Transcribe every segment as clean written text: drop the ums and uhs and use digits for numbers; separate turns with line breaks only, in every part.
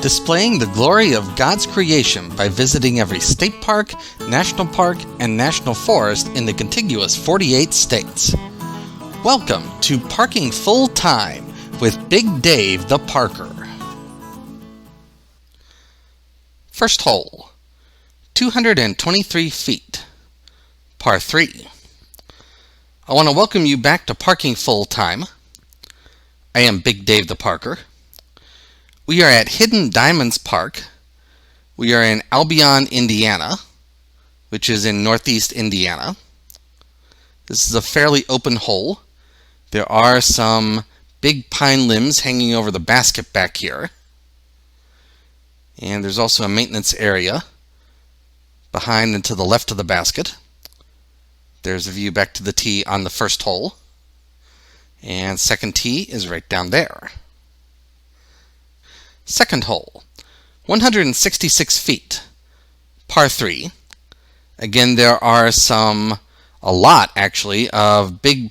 displaying the glory of God's creation by visiting every state park, national park, and national forest in the contiguous 48 states. Welcome to Parking Full Time with Big Dave the Parker. First hole, 223 feet, par 3. I want to welcome you back to Parking Full Time. I am Big Dave the Parker. We are at Hidden Diamonds Park. We are in Albion, Indiana, which is in northeast Indiana. This is a fairly open hole. There are some big pine limbs hanging over the basket back here. And there's also a maintenance area behind and to the left of the basket. There's a view back to the tee on the first hole. And second tee is right down there. Second hole, 166 feet, par 3. Again, there are a lot actually, of big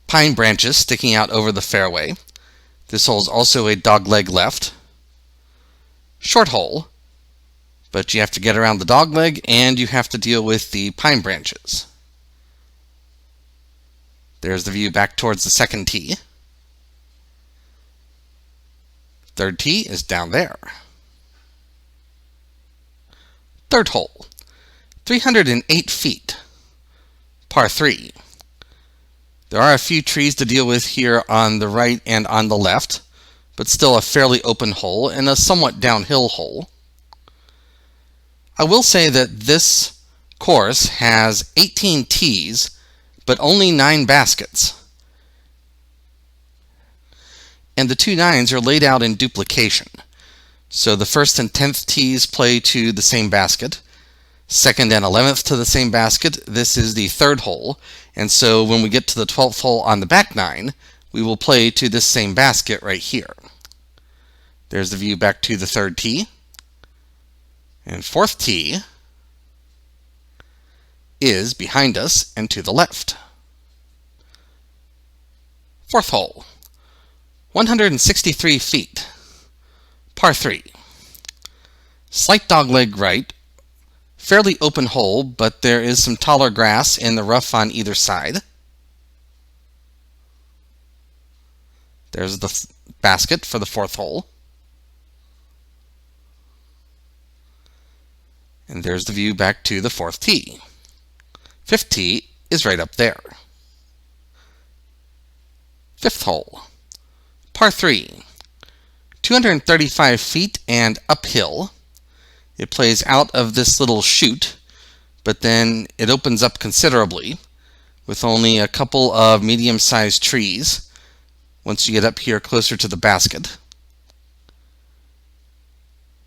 pine branches sticking out over the fairway. This hole is also a dogleg left. Short hole, but you have to get around the dogleg and you have to deal with the pine branches. There's the view back towards the second tee. Third tee is down there. Third hole, 308 feet, par 3. There are a few trees to deal with here on the right and on the left, but still a fairly open hole and a somewhat downhill hole. I will say that this course has 18 tees, but only 9 baskets. And the 2 9s are laid out in duplication. So the first and 10th tees play to the same basket. Second and 11th to the same basket. This is the third hole. And so when we get to the 12th hole on the back 9, we will play to this same basket right here. There's the view back to the third tee. And fourth tee is behind us and to the left. Fourth hole, 163 feet, par 3. Slight dogleg right, fairly open hole, but there is some taller grass in the rough on either side. There's the basket for the fourth hole. And there's the view back to the fourth tee. Fifth tee is right up there. Fifth hole, par 3, 235 feet and uphill. It plays out of this little chute, but then it opens up considerably with only a couple of medium-sized trees once you get up here closer to the basket.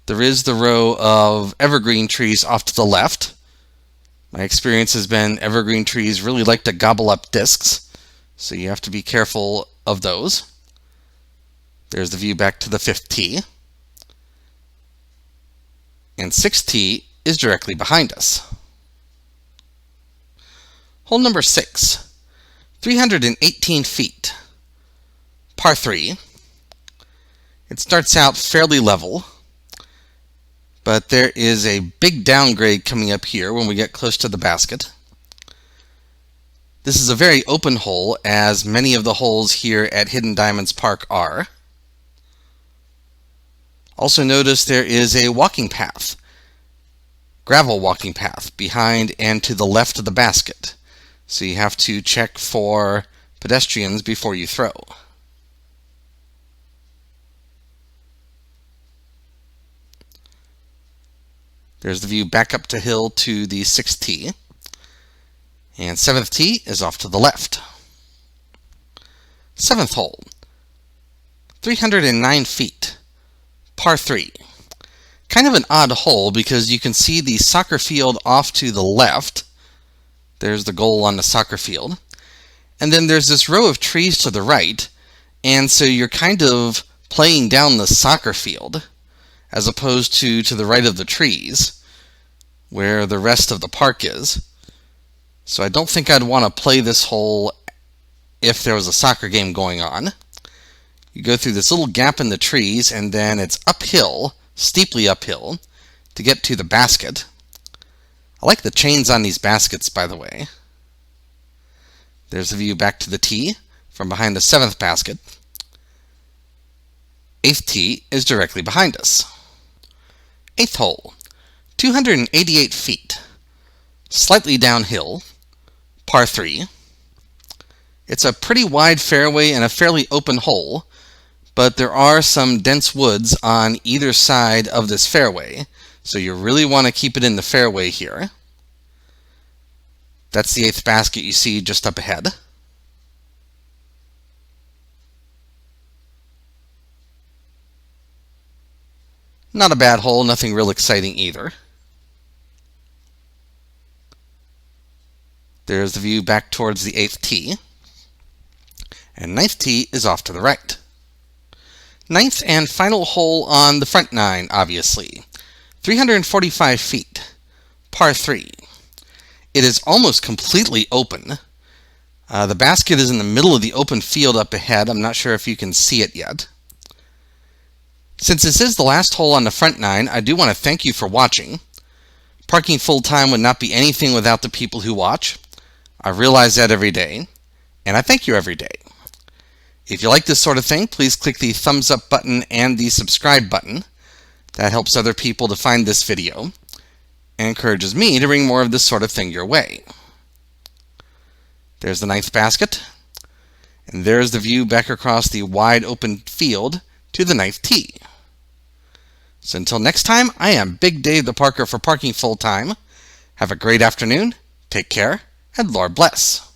There is the row of evergreen trees off to the left. My experience has been evergreen trees really like to gobble up discs, so you have to be careful of those. There's the view back to the 5th tee. And 6th tee is directly behind us. Hole number 6, 318 feet, par 3. It starts out fairly level, but there is a big downgrade coming up here when we get close to the basket. This is a very open hole, as many of the holes here at Hidden Diamonds Park are. Also notice there is a walking path, gravel walking path, behind and to the left of the basket. So you have to check for pedestrians before you throw. There's the view back up to hill to the 6th tee. And 7th tee is off to the left. 7th hole, 309 feet, par 3. Kind of an odd hole because you can see the soccer field off to the left. There's the goal on the soccer field. And then there's this row of trees to the right, and so you're kind of playing down the soccer field as opposed to the right of the trees where the rest of the park is. So I don't think I'd want to play this hole if there was a soccer game going on. You go through this little gap in the trees, and then it's uphill, steeply uphill, to get to the basket. I like the chains on these baskets, by the way. There's a view back to the tee from behind the 7th basket. 8th tee is directly behind us. 8th hole, 288 feet, slightly downhill, par 3. It's a pretty wide fairway and a fairly open hole, but there are some dense woods on either side of this fairway, so you really want to keep it in the fairway here. That's the 8th basket you see just up ahead. Not a bad hole, nothing real exciting either. There's the view back towards the 8th tee. And 9th tee is off to the right. 9th and final hole on the front 9, obviously. 345 feet, par 3. It is almost completely open. The basket is in the middle of the open field up ahead. I'm not sure if you can see it yet. Since this is the last hole on the front 9, I do want to thank you for watching. Parking full-time would not be anything without the people who watch. I realize that every day, and I thank you every day. If you like this sort of thing, please click the thumbs up button and the subscribe button. That helps other people to find this video and encourages me to bring more of this sort of thing your way. There's the 9th basket, and there's the view back across the wide open field to the 9th tee. So until next time, I am Big Dave the Parker for Parking Full Time. Have a great afternoon, take care, and Lord bless.